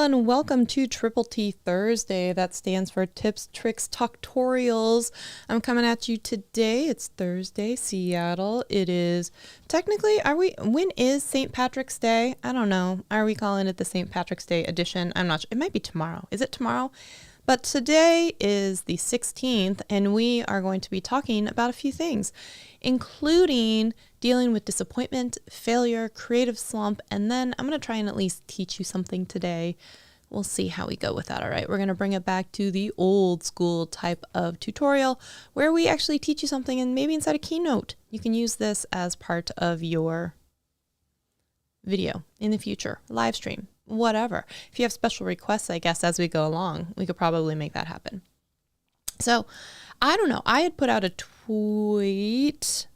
everyone. Welcome to Triple T Thursday. That stands for Tips, Tricks, Talktorials. I'm coming at you today. It's Thursday, Seattle. It is technically, when is St. Patrick's Day? I don't know. Are we calling it the St. Patrick's Day edition? I'm not sure. It might be tomorrow. Is it tomorrow? But today is the 16th, and we are going to be talking about a few things, including dealing with disappointment, failure, creative slump, and then I'm going to try and at least teach you something today. We'll see how we go with that, all right? We're going to bring it back to the old school type of tutorial where we actually teach you something, and maybe inside a Keynote, you can use this as part of your video in the future, live stream, whatever. If you have special requests, I guess, as we go along, we could probably make that happen. So, I don't know. I had put out a tweet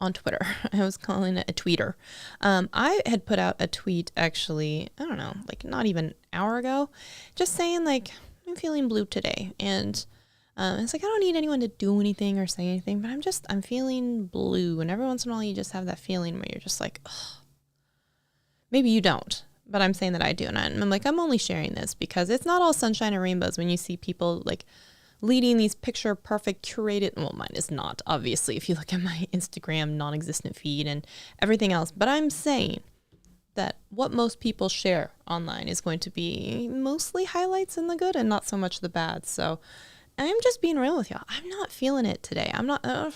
on Twitter. I was calling it a tweeter. I had put out a tweet actually, I don't know, like not even an hour ago, just saying like, I'm feeling blue today. And it's like, I don't need anyone to do anything or say anything, but I'm feeling blue. And every once in a while you just have that feeling where you're just like, ugh. Maybe you don't, but I'm saying that I do. And I'm like, I'm only sharing this because it's not all sunshine and rainbows when you see people like leading these picture perfect curated, well, mine is not, obviously, if you look at my Instagram non-existent feed and everything else. But I'm saying that what most people share online is going to be mostly highlights and the good and not so much the bad. So I'm just being real with y'all. I'm not feeling it today. I'm not, I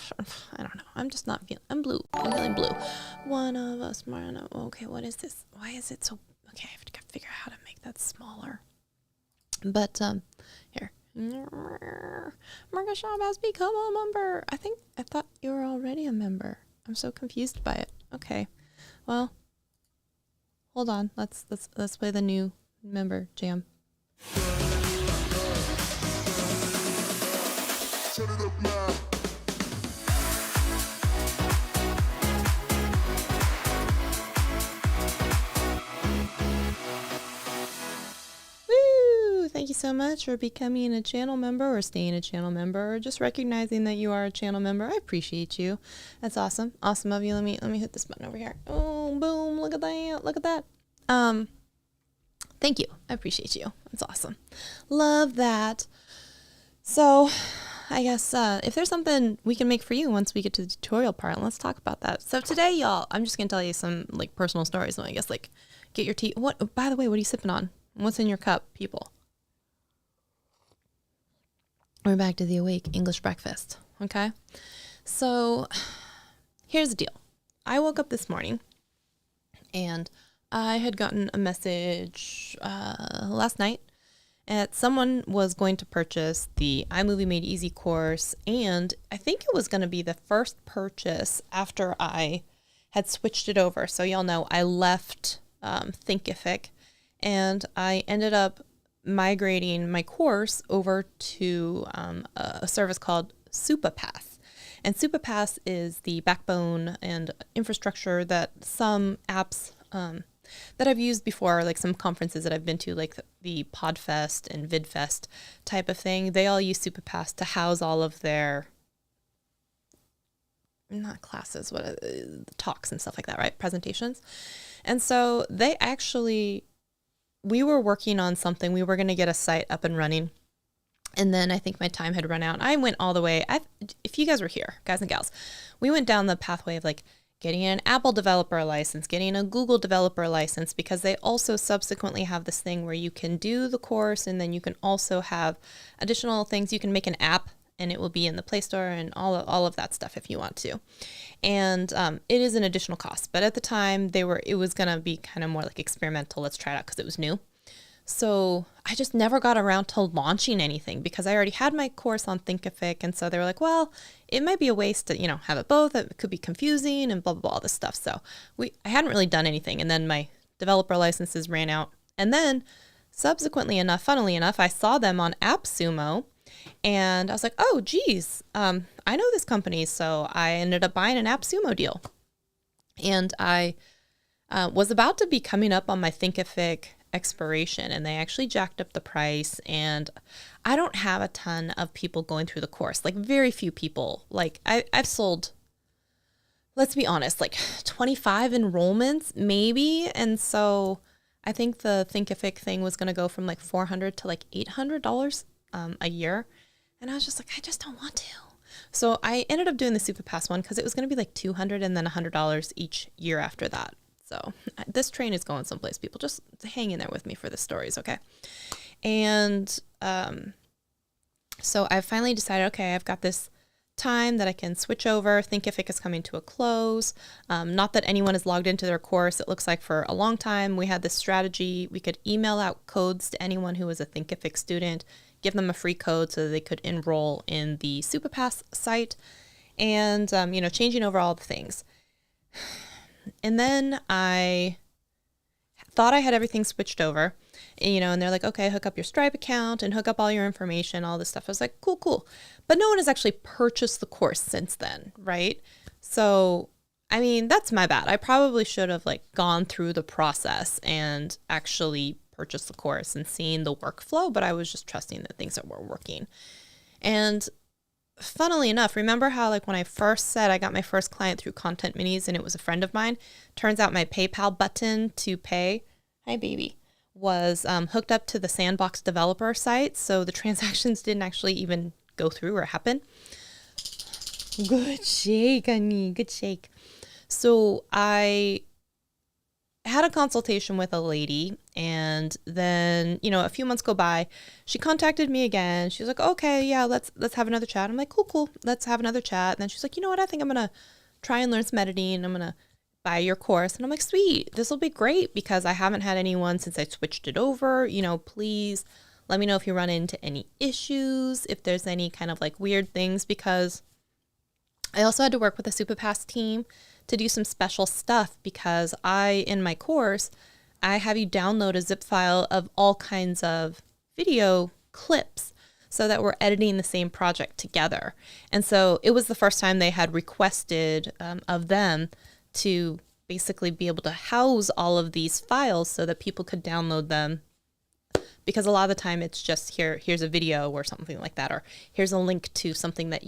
don't know. I'm just not feeling, I'm blue. I'm feeling blue. One of us, Marno. Okay, what is this? Why is it so, okay, I have to figure out how to make that smaller. But, here. Marga Shop has become a member. I thought you were already a member. I'm so confused by it. Okay. Well, hold on. Let's play the new member jam. Set it up now. Thank you so much for becoming a channel member or staying a channel member or just recognizing that you are a channel member. I appreciate you. That's awesome. Awesome of you. Let me hit this button over here. Oh, boom. Look at that. Look at that. Thank you. I appreciate you. That's awesome. Love that. So I guess if there's something we can make for you once we get to the tutorial part, let's talk about that. So today, y'all, I'm just going to tell you some like personal stories. So I guess like get your tea. What, by the way, what are you sipping on? What's in your cup, people? We're back to the awake English breakfast. Okay. So here's the deal. I woke up this morning and I had gotten a message last night that someone was going to purchase the iMovie Made Easy course. And I think it was going to be the first purchase after I had switched it over. So y'all know I left Thinkific and I ended up migrating my course over to a service called Superpath. And Superpath is the backbone and infrastructure that some apps that I've used before, like some conferences that I've been to, like the PodFest and VidFest type of thing, they all use Superpath to house all of their, not classes, talks and stuff like that, right? Presentations. And so they actually, we were working on something. We were going to get a site up and running. And then I think my time had run out. I went all the way. If you guys were here, guys and gals, we went down the pathway of like getting an Apple developer license, getting a Google developer license, because they also subsequently have this thing where you can do the course and then you can also have additional things. You can make an app and it will be in the Play Store and all of that stuff if you want to. And it is an additional cost. But at the time, it was going to be kind of more like experimental. Let's try it out because it was new. So I just never got around to launching anything because I already had my course on Thinkific. And so they were like, well, it might be a waste to, have it both. It could be confusing and blah, blah, blah, all this stuff. So I hadn't really done anything. And then my developer licenses ran out. And then funnily enough, I saw them on AppSumo. And I was like, oh, geez, I know this company. So I ended up buying an AppSumo deal. And I was about to be coming up on my Thinkific expiration, and they actually jacked up the price. And I don't have a ton of people going through the course, like very few people. Like I've sold let's be honest, like 25 enrollments maybe. And so I think the Thinkific thing was going to go from like $400 to like $800 a year. And I was just like, I just don't want to. So I ended up doing the Super Pass one because it was going to be like $200 and then $100 each year after that. So this train is going someplace, people. Just hang in there with me for the stories, okay? And so I finally decided, okay, I've got this time that I can switch over. Thinkific is coming to a close. Not that anyone is logged into their course. It looks like for a long time we had this strategy. We could email out codes to anyone who was a Thinkific student, give them a free code so that they could enroll in the SuperPass site, and changing over all the things. And then I thought I had everything switched over, and they're like, okay, hook up your Stripe account and hook up all your information, all this stuff. I was like, cool. But no one has actually purchased the course since then, right? So, I mean, that's my bad. I probably should have like gone through the process and actually purchased the course and seen the workflow, but I was just trusting that things were working. And funnily enough, remember how like when I first said I got my first client through Content Minis and it was a friend of mine? Turns out my PayPal button to pay, hi baby, was hooked up to the Sandbox developer site. So the transactions didn't actually even go through or happen. Good shake, honey, good shake. So I had a consultation with a lady, and then, a few months go by, she contacted me again. She was like, okay, yeah, let's have another chat. I'm like, cool. Let's have another chat. And then she's like, you know what? I think I'm going to try and learn some editing. I'm going to buy your course. And I'm like, sweet, this will be great because I haven't had anyone since I switched it over. Please let me know if you run into any issues, if there's any kind of like weird things, because I also had to work with the SuperPass team to do some special stuff because in my course, I have you download a zip file of all kinds of video clips so that we're editing the same project together. And so it was the first time they had requested of them to basically be able to house all of these files so that people could download them. Because a lot of the time it's just here's a video or something like that, or here's a link to something that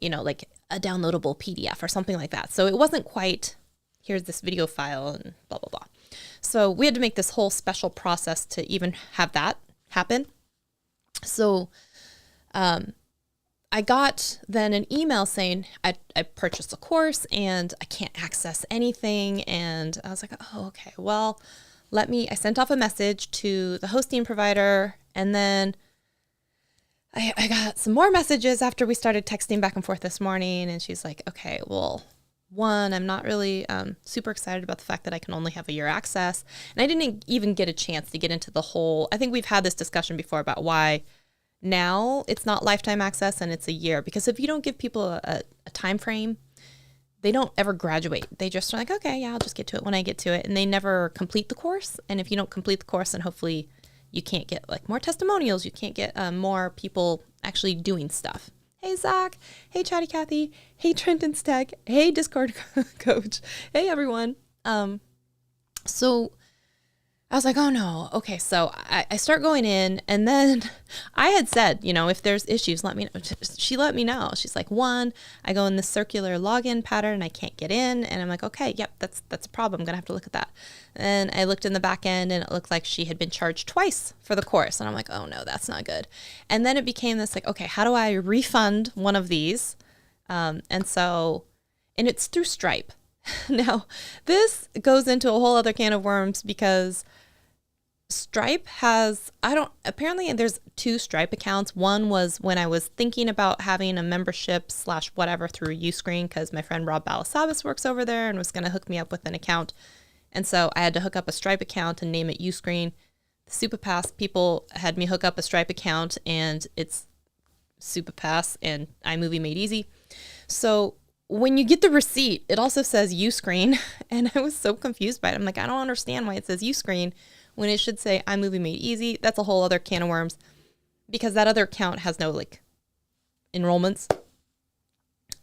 like a downloadable PDF or something like that. So it wasn't quite, here's this video file and blah, blah, blah. So we had to make this whole special process to even have that happen. So I got then an email saying I purchased a course and I can't access anything. And I was like, oh, okay, well, I sent off a message to the hosting provider, and then I got some more messages after we started texting back and forth this morning, and she's like, okay, well, one, I'm not really super excited about the fact that I can only have a year access. And I didn't even get a chance to get into the whole, I think we've had this discussion before about why now it's not lifetime access and it's a year. Because if you don't give people a time frame, they don't ever graduate. They just are like, okay, yeah, I'll just get to it when I get to it. And they never complete the course. And if you don't complete the course, then hopefully you can't get like more testimonials. You can't get more people actually doing stuff. Hey, Zach. Hey, Chatty Cathy. Hey, Trenton Stack. Hey, Discord coach. Hey, everyone. So I was like, oh no. Okay. So I start going in, and then I had said, if there's issues, let me know. She let me know. She's like, one, I go in this circular login pattern and I can't get in. And I'm like, okay, yep, that's a problem. I'm going to have to look at that. And I looked in the back end and it looked like she had been charged twice for the course. And I'm like, oh no, that's not good. And then it became this like, okay, how do I refund one of these? And it's through Stripe. Now, this goes into a whole other can of worms because Stripe has, apparently there's two Stripe accounts. One was when I was thinking about having a membership / whatever through Uscreen, because my friend Rob Balasabas works over there and was going to hook me up with an account. And so I had to hook up a Stripe account and name it Uscreen. The SuperPass people had me hook up a Stripe account, and it's SuperPass and iMovie Made Easy. So when you get the receipt, it also says Uscreen, and I was so confused by it. I'm like, I don't understand why it says Uscreen when it should say iMovie Made Easy. That's a whole other can of worms because that other account has no like enrollments.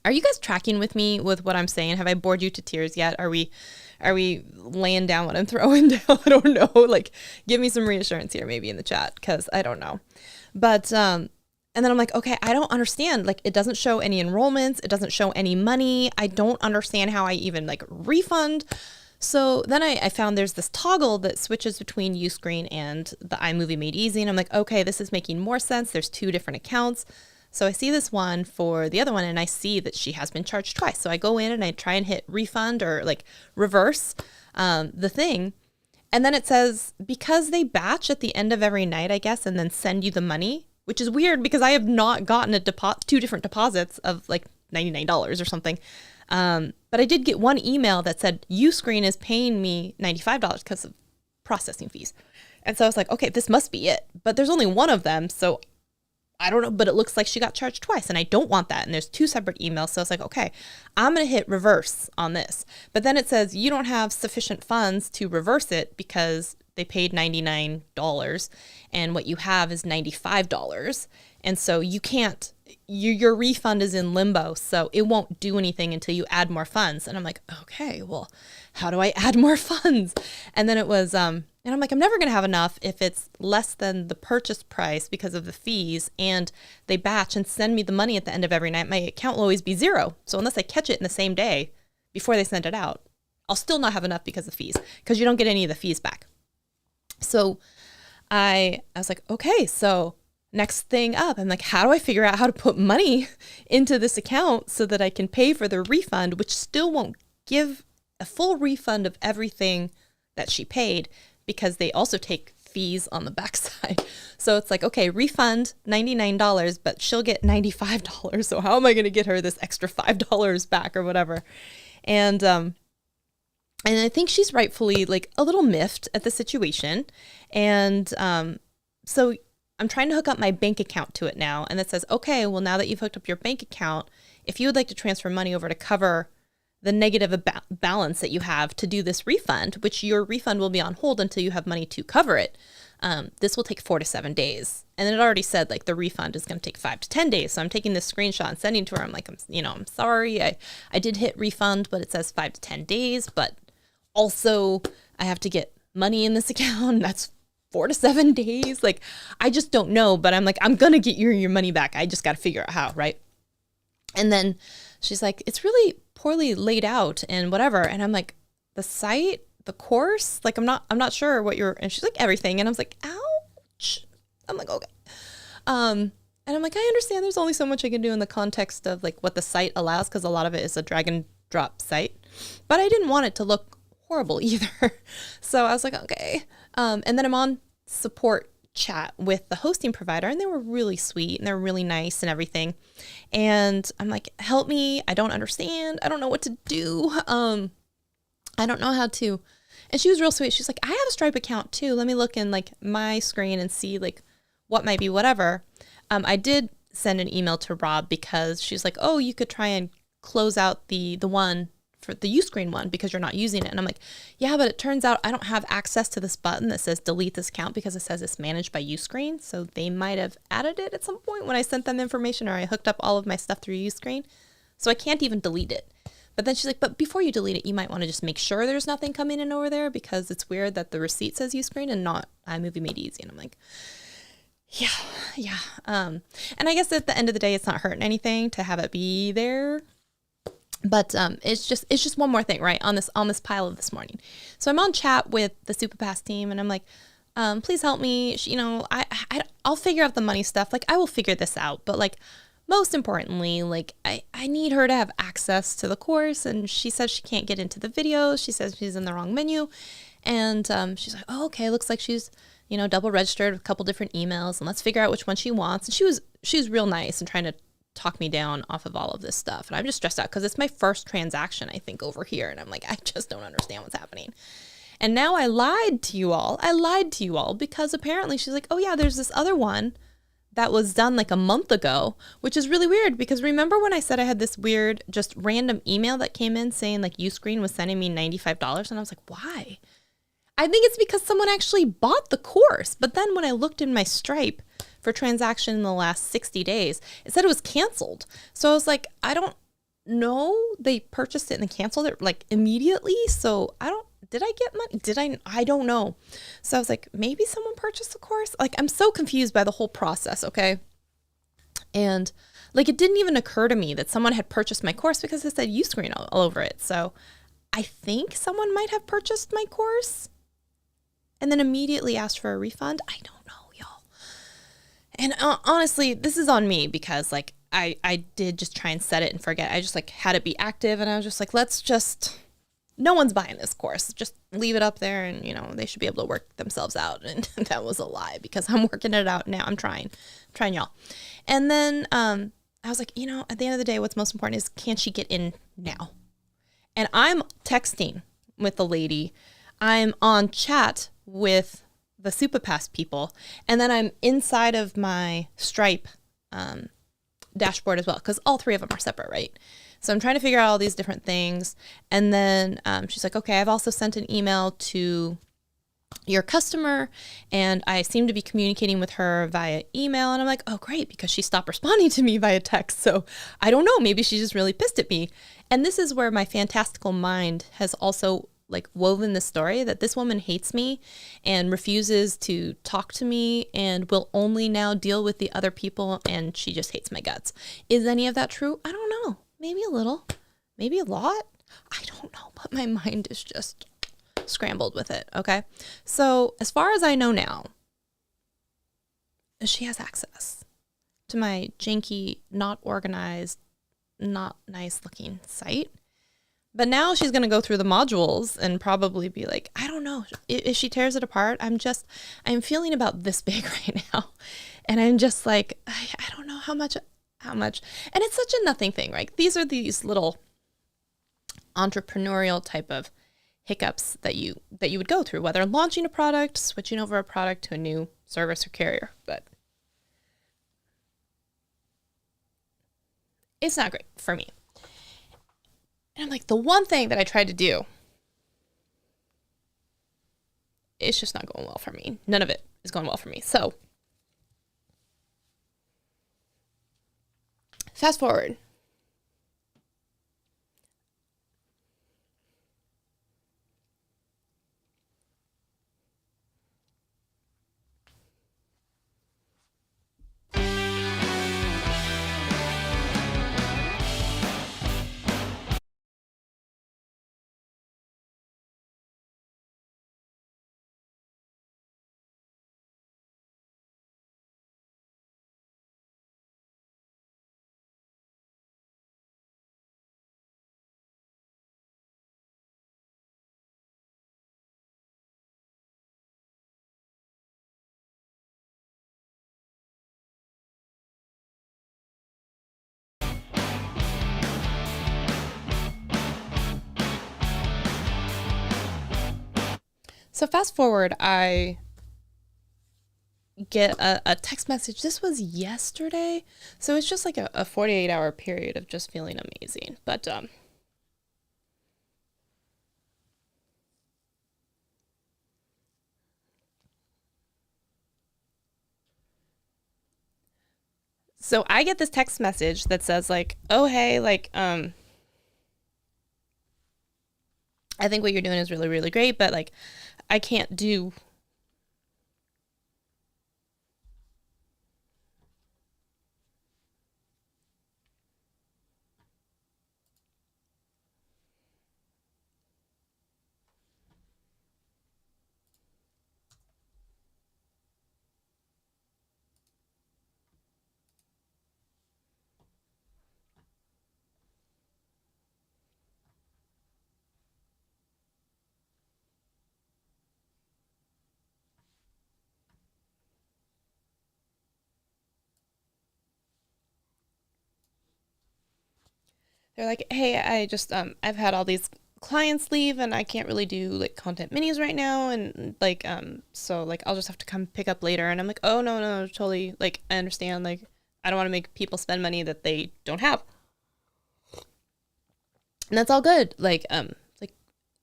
Are you guys tracking with me with what I'm saying? Have I bored you to tears yet? Are we laying down what I'm throwing down? I don't know. Like, give me some reassurance here maybe in the chat, because I don't know. But And then I'm like, okay, I don't understand. Like, it doesn't show any enrollments. It doesn't show any money. I don't understand how I even like refund. So then I found there's this toggle that switches between Uscreen and the iMovie Made Easy. And I'm like, okay, this is making more sense. There's 2 different accounts. So I see this one for the other one and I see that she has been charged twice. So I go in and I try and hit refund or like reverse the thing. And then it says, because they batch at the end of every night, I guess, and then send you the money, which is weird because I have not gotten 2 different deposits of like $99 or something. But I did get one email that said Uscreen is paying me $95 because of processing fees. And so I was like, okay, this must be it. But there's only one of them. So I don't know, but it looks like she got charged twice and I don't want that. And there's 2 separate emails. So I was like, okay, I'm going to hit reverse on this. But then it says you don't have sufficient funds to reverse it because they paid $99 and what you have is $95. And so you can't, your refund is in limbo. So it won't do anything until you add more funds. And I'm like, okay, well, how do I add more funds? And then it was, and I'm like, I'm never going to have enough if it's less than the purchase price because of the fees and they batch and send me the money at the end of every night. My account will always be 0. So unless I catch it in the same day before they send it out, I'll still not have enough because of fees, because you don't get any of the fees back. So I was like, okay, so next thing up, I'm like, how do I figure out how to put money into this account so that I can pay for the refund, which still won't give a full refund of everything that she paid because they also take fees on the backside. So it's like, okay, refund $99, but she'll get $95. So how am I going to get her this extra $5 back or whatever? And I think she's rightfully like a little miffed at the situation. And so I'm trying to hook up my bank account to it now. And it says, okay, well, now that you've hooked up your bank account, if you would like to transfer money over to cover the negative balance that you have to do this refund, which your refund will be on hold until you have money to cover it, this will take 4 to 7 days. And it already said like the refund is going to take 5 to 10 days. So I'm taking this screenshot and sending to her. I'm like, I'm sorry. I did hit refund, but it says 5 to 10 days. But also I have to get money in this account. That's 4 to 7 days. Like, I just don't know, but I'm like, I'm going to get your money back. I just got to figure out how, right? And then she's like, it's really poorly laid out and whatever. And I'm like, the site, the course, like, I'm not sure what and she's like, everything. And I was like, ouch. I'm like, okay. And I'm like, I understand there's only so much I can do in the context of like what the site allows, because a lot of it is a drag and drop site, but I didn't want it to look horrible either. So I was like, okay. And then I'm on support chat with the hosting provider, and they were really sweet and they're really nice and everything. And I'm like, help me. I don't understand. I don't know what to do. I don't know how to. And she was real sweet. She's like, I have a Stripe account too. Let me look in like my screen and see like what might be whatever. I did send an email to Rob because she's like, oh, you could try and close out the one for the Uscreen one because you're not using it. And I'm like, yeah, but it turns out I don't have access to this button that says delete this account because it says it's managed by Uscreen. So they might have added it at some point when I sent them information or I hooked up all of my stuff through Uscreen. So I can't even delete it. But then she's like, but before you delete it, you might want to just make sure there's nothing coming in over there because it's weird that the receipt says Uscreen and not iMovie Made Easy. And I'm like, yeah. And I guess at the end of the day, it's not hurting anything to have it be there. But it's just one more thing, right, on this pile of this morning. So I'm on chat with the SuperPass team, and I'm like, please help me. I'll figure out the money stuff. Like, I will figure this out. But like, most importantly, like I need her to have access to the course. And she says she can't get into the videos. She says she's in the wrong menu. And she's like, oh, okay, looks like she's double registered with a couple different emails, and let's figure out which one she wants. And she was real nice and trying to talk me down off of all of this stuff. And I'm just stressed out because it's my first transaction, I think, over here. And I'm like, I just don't understand what's happening. And now I lied to you all because apparently she's like, oh yeah, there's this other one that was done like a month ago, which is really weird because remember when I said I had this weird, just random email that came in saying like Uscreen was sending me $95? And I was like, why? I think it's because someone actually bought the course. But then when I looked in my Stripe for transaction in the last 60 days, it said it was canceled. So I was like, I don't know. They purchased it and canceled it like immediately. So did I get money? I don't know. So I was like, maybe someone purchased the course. Like, I'm so confused by the whole process. Okay. And like, it didn't even occur to me that someone had purchased my course because it said Uscreen all over it. So I think someone might have purchased my course and then immediately asked for a refund. I don't know, y'all. And honestly, this is on me because like I did just try and set it and forget. I just like had it be active and I was just like, no one's buying this course. Just leave it up there and, they should be able to work themselves out. And that was a lie because I'm working it out now. I'm trying y'all. And then I was like, at the end of the day, what's most important is, can she get in now? And I'm texting with the lady. I'm on chat with the Superpass people. And then I'm inside of my Stripe dashboard as well, because all three of them are separate, right? So I'm trying to figure out all these different things. And then she's like, okay, I've also sent an email to your customer and I seem to be communicating with her via email. And I'm like, oh, great, because she stopped responding to me via text. So I don't know, maybe she's just really pissed at me. And this is where my fantastical mind has also like woven the story that this woman hates me and refuses to talk to me and will only now deal with the other people. And she just hates my guts. Is any of that true? I don't know. Maybe a little, maybe a lot. I don't know, but my mind is just scrambled with it. Okay. So as far as I know now, she has access to my janky, not organized, not nice looking site. But now she's going to go through the modules and probably be like, I don't know, if she tears it apart, I'm feeling about this big right now. And I'm just like, I don't know how much. And it's such a nothing thing, right? These are these little entrepreneurial type of hiccups that you would go through, whether launching a product, switching over a product to a new service or carrier. But it's not great for me. And I'm like, the one thing that I tried to do, it's just not going well for me. None of it is going well for me. So fast forward. So fast forward, I get a text message. This was yesterday. So it's just like a 48-hour period of just feeling amazing. But so I get this text message that says like, oh, hey, like, I think what you're doing is really, really great, but like, I can't do. They're like, hey, I just I've had all these clients leave and I can't really do like content minis right now and like so like I'll just have to come pick up later. And I'm like, oh no, totally, like I understand, like I don't want to make people spend money that they don't have. And that's all good. Like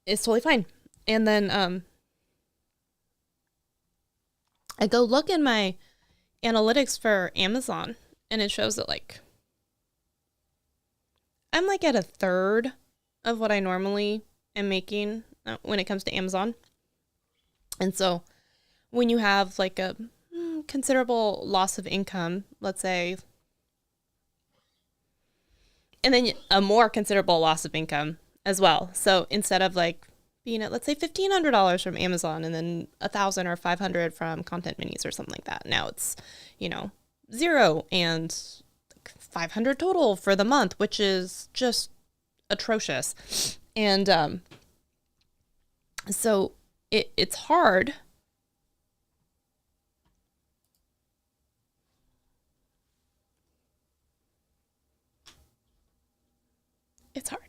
it's totally fine. And then I go look in my analytics for Amazon and it shows that like I'm like at a third of what I normally am making when it comes to Amazon. And so when you have like a considerable loss of income, let's say and then a more considerable loss of income as well. So instead of like being at, let's say, $1,500 from Amazon and then 1,000 or 500 from Content Minis or something like that, now it's, you know, 0 and 500 total for the month, which is just atrocious. And so it's hard. It's hard.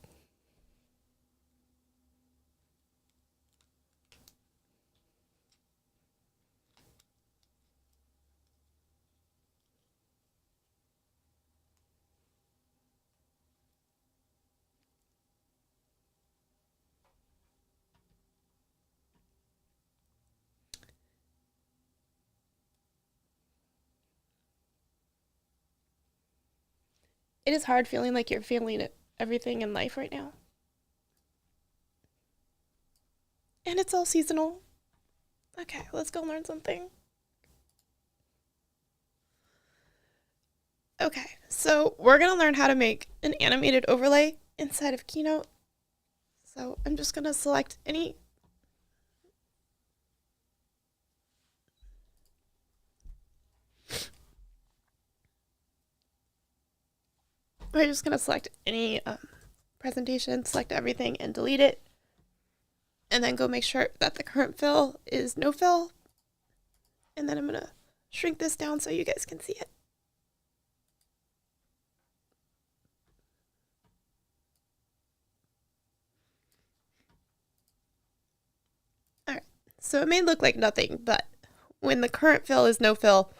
It is hard feeling like you're failing at everything in life right now. And it's all seasonal. Okay, let's go learn something. Okay, so we're gonna learn how to make an animated overlay inside of Keynote. So I'm just gonna select any. We're just gonna select any presentation, select everything and delete it. And then go make sure that the current fill is no fill. And then I'm gonna shrink this down so you guys can see it. All right, so it may look like nothing, but when the current fill is no fill,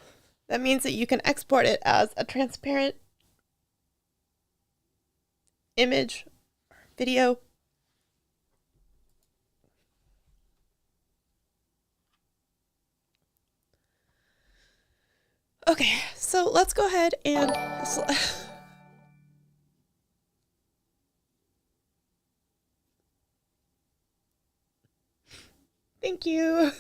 that means that you can export it as a transparent image, video. Okay, so let's go ahead and thank you.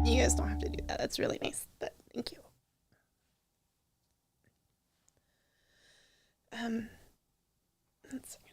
You guys don't have to do that. That's really nice, but thank you. Let's see here.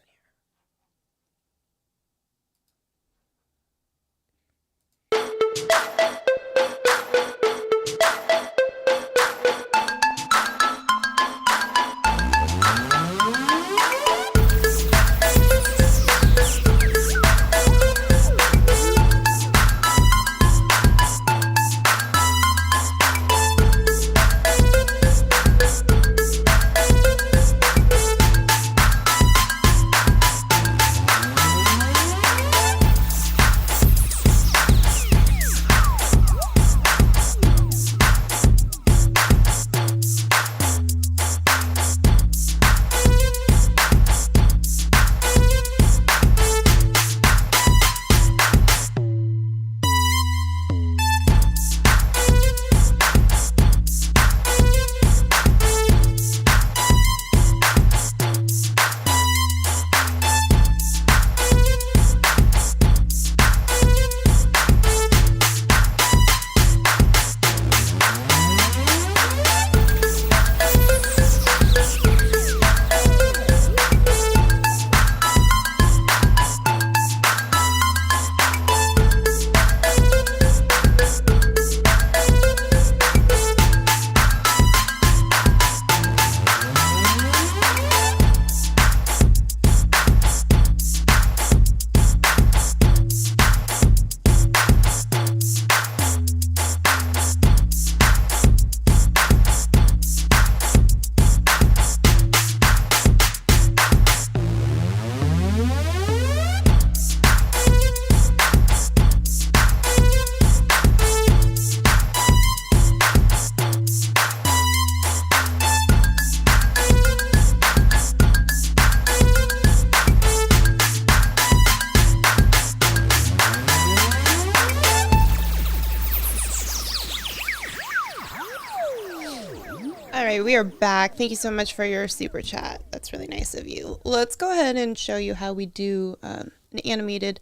we are back. Thank you so much for your super chat. That's really nice of you. Let's go ahead and show you how we do an animated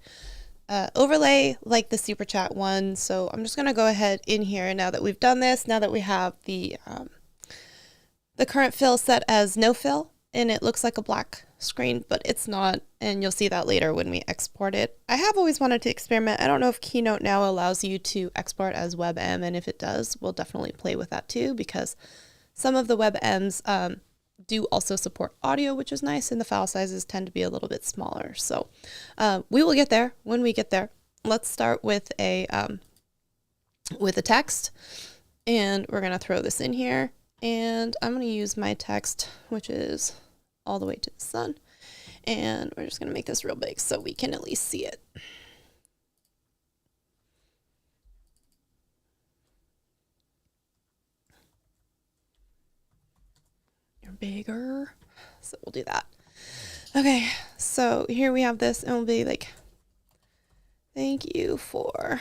overlay like the super chat one. So I'm just going to go ahead in here now that we've done this, now that we have the current fill set as no fill, and it looks like a black screen, but it's not, and you'll see that later when we export it. I have always wanted to experiment. I don't know if Keynote now allows you to export as WebM, and if it does, we'll definitely play with that too, because some of the WebMs do also support audio, which is nice, and the file sizes tend to be a little bit smaller. So we will get there when we get there. Let's start with a text, and we're gonna throw this in here, and I'm gonna use my text, which is all the way to the sun, and we're just gonna make this real big so we can at least see it. You're bigger, so we'll do that. Okay, so here we have this, and we'll be like, thank you for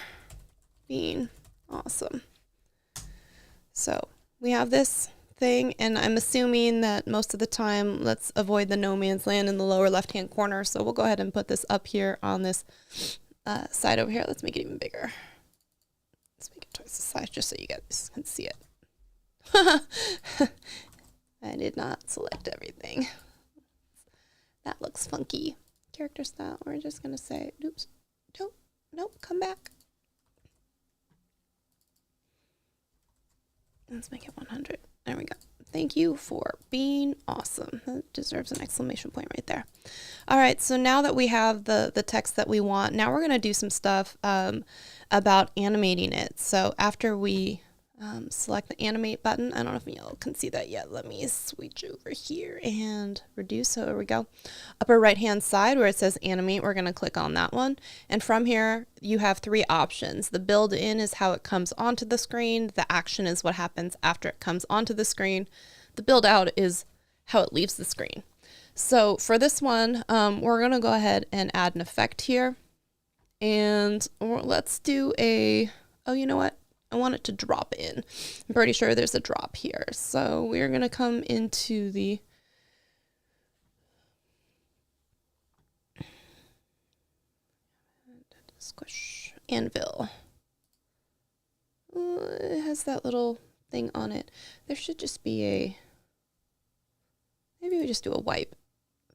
being awesome. So we have this thing, and I'm assuming that most of the time, let's avoid the no man's land in the lower left hand corner. So we'll go ahead and put this up here on this side over here. Let's make it even bigger. Let's make it twice the size just so you guys can see it. I did not select everything. That looks funky. Character style, we're just gonna say, oops, nope, come back. Let's make it 100. There we go. Thank you for being awesome. That deserves an exclamation point right there. All right, so now that we have the text that we want, now we're going to do some stuff about animating it. So after we select the animate button, I don't know if y'all can see that yet. Let me switch over here and reduce. So there we go. Upper right hand side where it says animate, we're going to click on that one. And from here, you have three options. The build in is how it comes onto the screen. The action is what happens after it comes onto the screen. The build out is how it leaves the screen. So for this one, we're going to go ahead and add an effect here. And let's do a, oh, you know what? I want it to drop in. I'm pretty sure there's a drop here. So we're going to come into the squish anvil. It has that little thing on it. There should just be a, maybe we just do a wipe,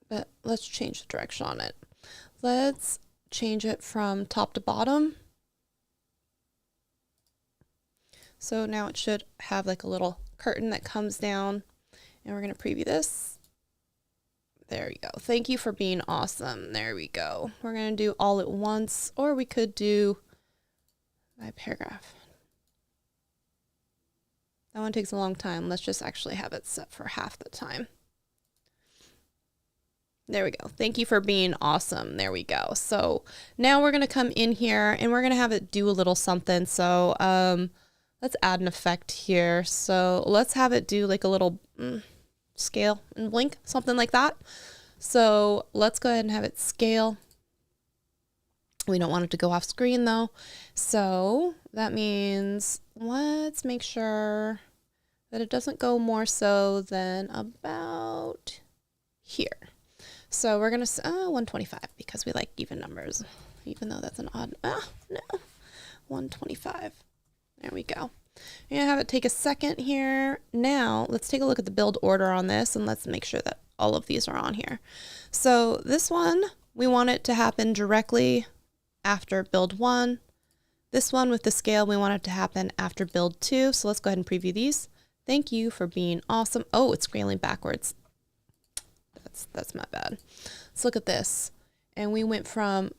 but let's change the direction on it. Let's change it from top to bottom. So now it should have like a little curtain that comes down, and we're going to preview this. There we go. Thank you for being awesome. There we go. We're going to do all at once, or we could do by paragraph. That one takes a long time. Let's just actually have it set for half the time. There we go. Thank you for being awesome. There we go. So now we're going to come in here, and we're going to have it do a little something. So, let's add an effect here. So let's have it do like a little scale and blink, something like that. So let's go ahead and have it scale. We don't want it to go off screen though. So that means let's make sure that it doesn't go more so than about here. So we're going to 125 because we like even numbers, even though that's an odd, no, 125. There we go. You're gonna have it take a second here. Now let's take a look at the build order on this, and let's make sure that all of these are on here. So this one, we want it to happen directly after build 1. This one with the scale, we want it to happen after build 2. So let's go ahead and preview these. Thank you for being awesome. Oh, it's scaling backwards. That's my bad. Let's look at this. And we went from,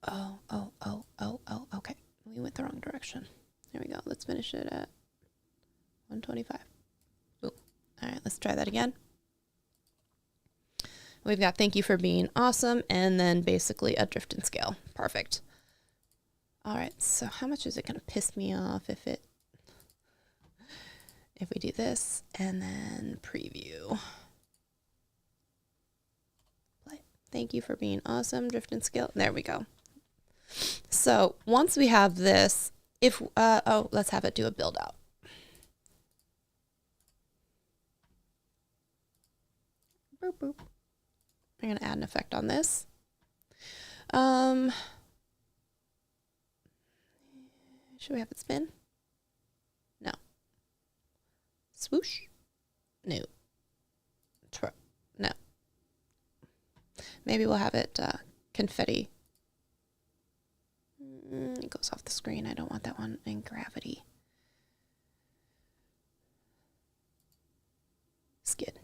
okay. We went the wrong direction. There we go. Let's finish it at 125. Ooh. All right, let's try that again. We've got thank you for being awesome, and then basically a drift and scale. Perfect. All right, so how much is it going to piss me off if we do this and then preview? Play. Thank you for being awesome, drift and scale. There we go. So once we have this, let's have it do a build out. Boop, boop. I'm going to add an effect on this. Should we have it spin? No. Swoosh? No. No. Maybe we'll have it confetti. It goes off the screen. I don't want that one. And gravity. Skid.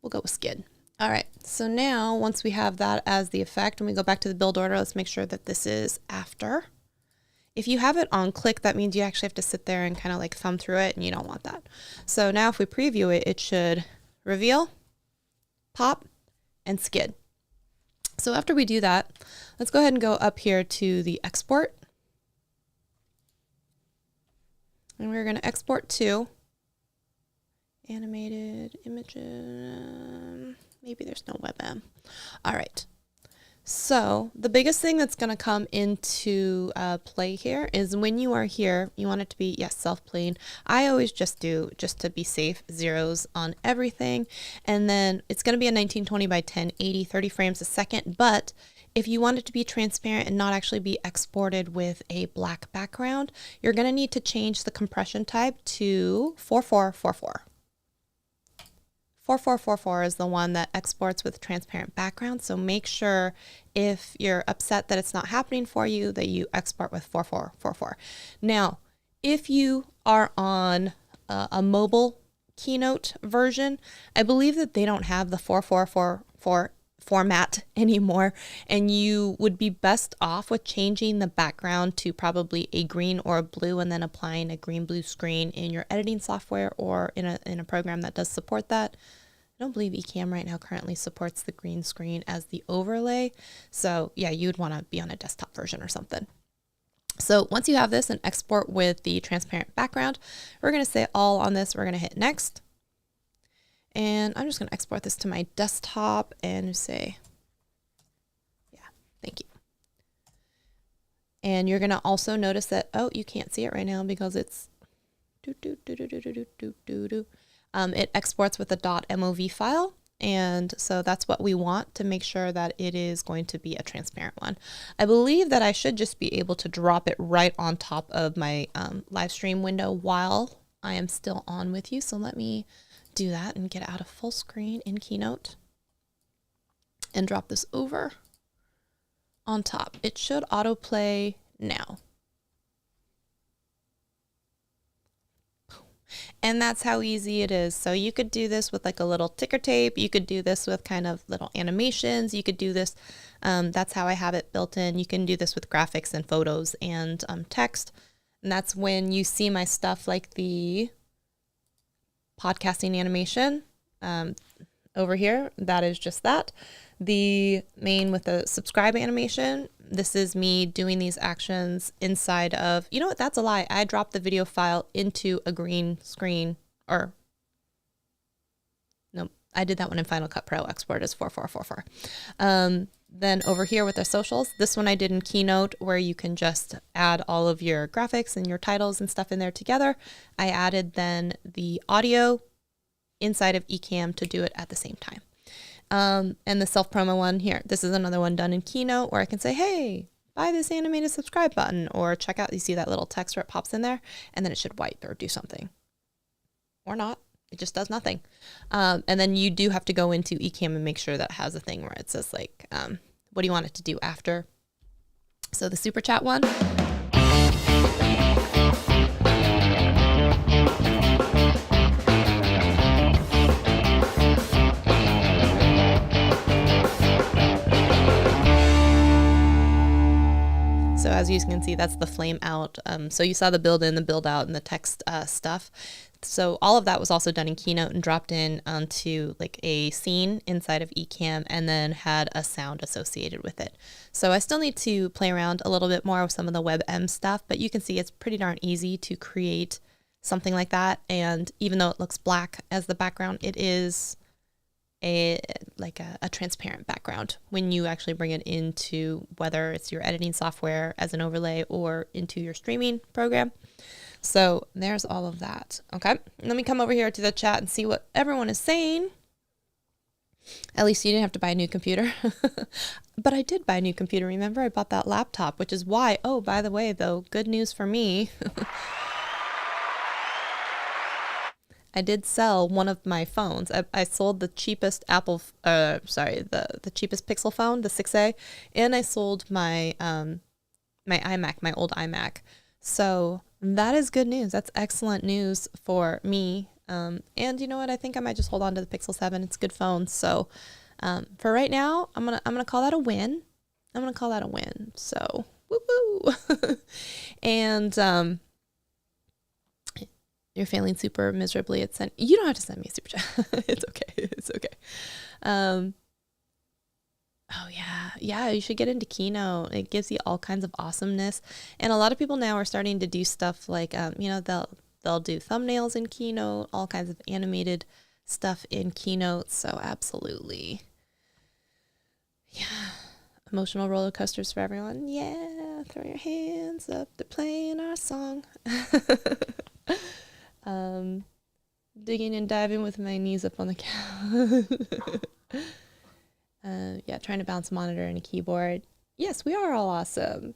We'll go with skid. All right. So now once we have that as the effect, when we go back to the build order, let's make sure that this is after. If you have it on click, that means you actually have to sit there and kind of like thumb through it, and you don't want that. So now if we preview it, it should reveal, pop, and skid. So after we do that, let's go ahead and go up here to the export. And we're going to export to animated images. Maybe there's no WebM. All right. So the biggest thing that's going to come into play here is when you are here, you want it to be, yes, self-playing. I always just to be safe, zeros on everything. And then it's going to be a 1920 by 1080, 30 frames a second. But if you want it to be transparent and not actually be exported with a black background, you're going to need to change the compression type to 4444. 4444 is the one that exports with transparent background. So make sure if you're upset that it's not happening for you, that you export with 4444. Now, if you are on a mobile Keynote version, I believe that they don't have the 4444 format anymore, and you would be best off with changing the background to probably a green or a blue, and then applying a green-blue screen in your editing software or in a program that does support that. I don't believe Ecamm right now currently supports the green screen as the overlay. So yeah, you'd want to be on a desktop version or something. So once you have this and export with the transparent background, we're going to say all on this. We're going to hit next. And I'm just going to export this to my desktop and say, yeah, thank you. And you're going to also notice that, oh, you can't see it right now because it's it exports with a .mov file, and so that's what we want to make sure that it is going to be a transparent one. I believe that I should just be able to drop it right on top of my live stream window while I am still on with you. So let me do that and get out of full screen in Keynote and drop this over on top. It should autoplay now. And that's how easy it is. So you could do this with like a little ticker tape. You could do this with kind of little animations. You could do this. That's how I have it built in. You can do this with graphics and photos and text. And that's when you see my stuff like the podcasting animation over here. That is just that. The main with the subscribe animation, this is me doing these actions inside of, you know what, that's a lie. I dropped the video file into a green screen, or no, I did that one in Final Cut Pro, export as 4444. Then over here with the socials, this one I did in Keynote where you can just add all of your graphics and your titles and stuff in there together. I added then the audio inside of Ecamm to do it at the same time. And the self-promo one here, this is another one done in Keynote where I can say, hey, buy this animated subscribe button, or check out, you see that little text where it pops in there, and then it should wipe or do something. Or not, it just does nothing. And then you do have to go into Ecamm and make sure that it has a thing where it says like, what do you want it to do after? So the super chat one. So as you can see, that's the flame out. So you saw the build in, the build out, and the text stuff. So all of that was also done in Keynote and dropped in onto like a scene inside of Ecamm, and then had a sound associated with it. So I still need to play around a little bit more with some of the WebM stuff, but you can see it's pretty darn easy to create something like that. And even though it looks black as the background, it is a transparent background when you actually bring it into, whether it's your editing software as an overlay or into your streaming program. So there's all of that. Okay, let me come over here to the chat and see what everyone is saying. At least you didn't have to buy a new computer. But I did buy a new computer. Remember, I bought that laptop, which is why, oh, by the way, though, good news for me. I did sell one of my phones. I sold the cheapest the cheapest Pixel phone, the 6A, and I sold my my iMac, my old iMac. So that is good news. That's excellent news for me. And you know what? I think I might just hold on to the Pixel 7. It's a good phone. So for right now, I'm gonna call that a win. I'm gonna call that a win. So woo woo. And you're failing super miserably. You don't have to send me a super chat. It's okay. It's okay. Oh yeah. You should get into Keynote. It gives you all kinds of awesomeness. And a lot of people now are starting to do stuff like, they'll do thumbnails in Keynote, all kinds of animated stuff in Keynote. So absolutely. Yeah. Emotional roller coasters for everyone. Yeah. Throw your hands up. They're playing our song. Digging and diving with my knees up on the couch. Yeah, trying to bounce a monitor and a keyboard. Yes, we are all awesome.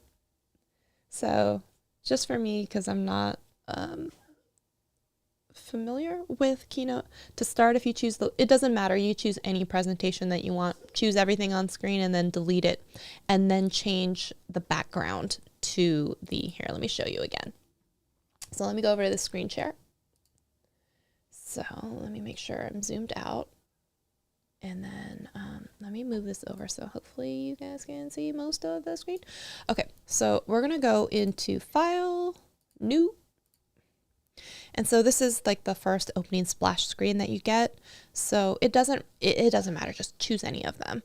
So just for me, because I'm not familiar with Keynote, to start, if you choose it doesn't matter, you choose any presentation that you want, choose everything on screen and then delete it, and then change the background to here, let me show you again. So let me go over to the screen share. So let me make sure I'm zoomed out. And then let me move this over so hopefully you guys can see most of the screen. Okay, so we're going to go into File, New. And so this is like the first opening splash screen that you get. So it doesn't matter, just choose any of them.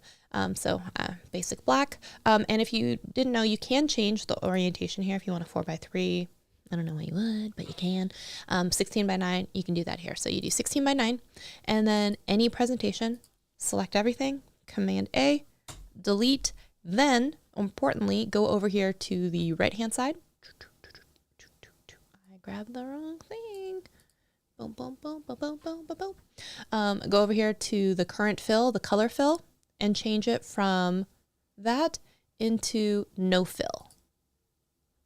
Basic black. And if you didn't know, you can change the orientation here if you want a 4:3. I don't know why you would, but you can. 16:9, you can do that here. So you do 16:9, and then any presentation, select everything, Command A, delete, then importantly, go over here to the right-hand side. I grabbed the wrong thing. Boom, boom, boom, boom, boom, boom, boom, boom. Go over here to the current fill, the color fill, and change it from that into no fill.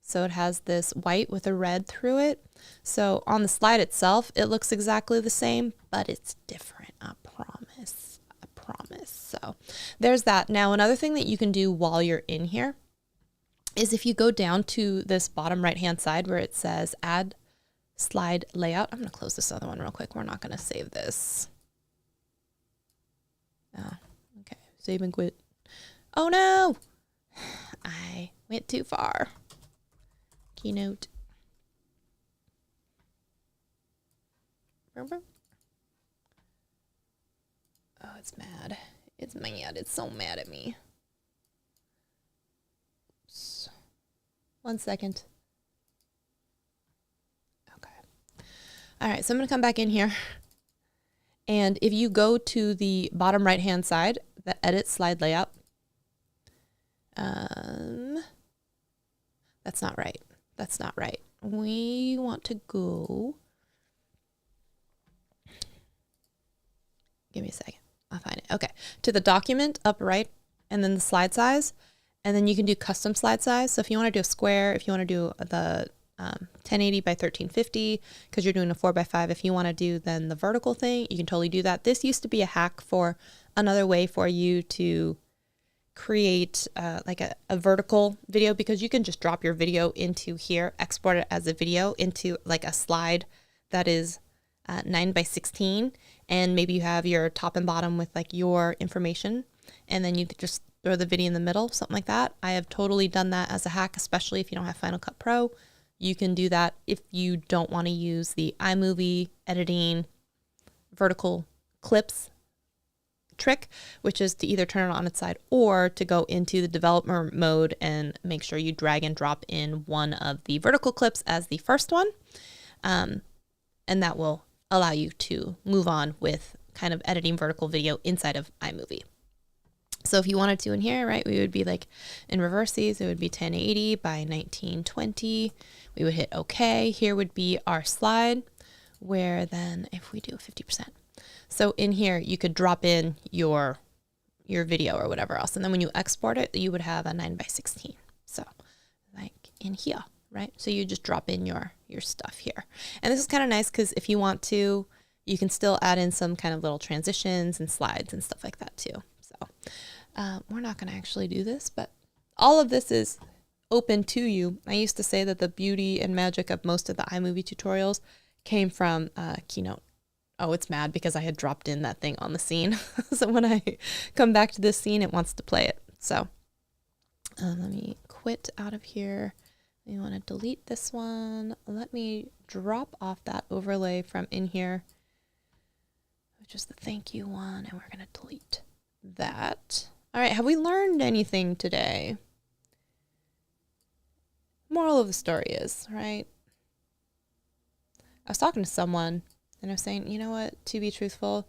So it has this white with a red through it. So on the slide itself, it looks exactly the same, but it's different. I promise. I promise. So there's that. Now, another thing that you can do while you're in here is if you go down to this bottom right-hand side where it says Add Slide Layout. I'm going to close this other one real quick. We're not going to save this. Oh, okay. Save and quit. Oh, no. I went too far. Keynote. Oh, it's mad. It's mad. It's so mad at me. Oops. 1 second. Okay. All right, so I'm going to come back in here. And if you go to the bottom right-hand side, the Edit Slide Layout, that's not right. That's not right. We want to go. Give me a second. I'll find it. Okay. To the document up right, and then the slide size. And then you can do custom slide size. So if you want to do a square, if you want to do the 1080 by 1350, because you're doing a 4:5, if you want to do then the vertical thing, you can totally do that. This used to be a hack for another way for you to create like a vertical video, because you can just drop your video into here, export it as a video into like a slide that is 9:16, and maybe you have your top and bottom with like your information, and then you just throw the video in the middle, something like that. I have totally done that as a hack, especially if you don't have Final Cut Pro. You can do that if you don't want to use the iMovie editing vertical clips trick, which is to either turn it on its side or to go into the developer mode and make sure you drag and drop in one of the vertical clips as the first one. And that will allow you to move on with kind of editing vertical video inside of iMovie. So if you wanted to in here, right, we would be like in reverses, it would be 1080 by 1920. We would hit OK. Here would be our slide, where then if we do 50%. So in here, you could drop in your video or whatever else. And then when you export it, you would have a 9:16. So like in here, right? So you just drop in your stuff here. And this is kind of nice because if you want to, you can still add in some kind of little transitions and slides and stuff like that too. So we're not going to actually do this, but all of this is open to you. I used to say that the beauty and magic of most of the iMovie tutorials came from Keynote. Oh, it's mad because I had dropped in that thing on the scene. So when I come back to this scene, it wants to play it. So let me quit out of here. We want to delete this one. Let me drop off that overlay from in here, which is the thank you one, and we're going to delete that. All right, have we learned anything today? Moral of the story is, right? I was talking to someone and I was saying, you know what, to be truthful,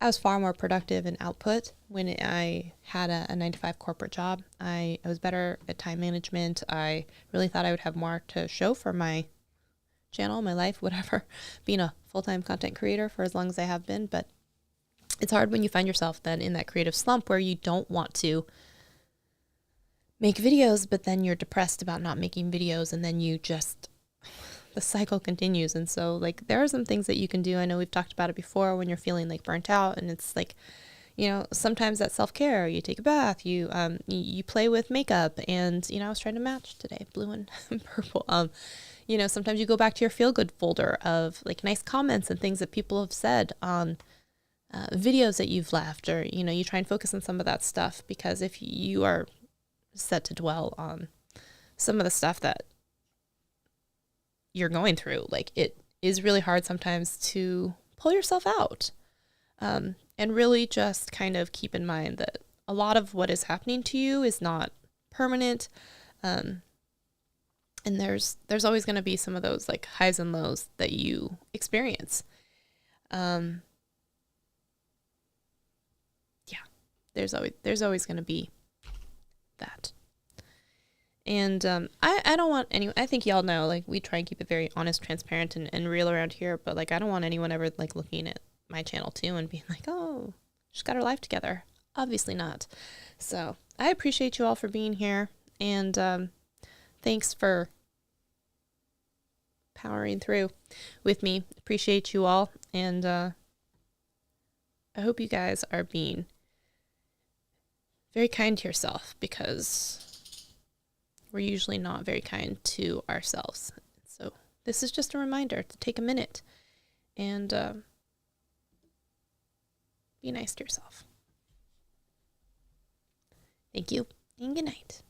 I was far more productive in output when I had a 9-to-5 corporate job. I was better at time management. I really thought I would have more to show for my channel, my life, whatever, being a full-time content creator for as long as I have been. But it's hard when you find yourself then in that creative slump where you don't want to make videos, but then you're depressed about not making videos, and then you just, the cycle continues. And so like there are some things that you can do. I know we've talked about it before when you're feeling like burnt out, and it's like, you know, sometimes that self-care, you take a bath, you play with makeup, and, you know, I was trying to match today, blue and purple. You know, sometimes you go back to your feel-good folder of like nice comments and things that people have said on videos that you've left, or, you know, you try and focus on some of that stuff, because if you are set to dwell on some of the stuff that you're going through, like it is really hard sometimes to pull yourself out, and really just kind of keep in mind that a lot of what is happening to you is not permanent, and there's always going to be some of those like highs and lows that you experience. Yeah, there's always going to be that. And I don't want anyone, I think y'all know, like, we try and keep it very honest, transparent, and real around here, but like I don't want anyone ever like looking at my channel too and being like, oh, she's got her life together. Obviously not. So I appreciate you all for being here, and thanks for powering through with me. Appreciate you all, and I hope you guys are being very kind to yourself, because we're usually not very kind to ourselves. So this is just a reminder to take a minute and be nice to yourself. Thank you, and good night.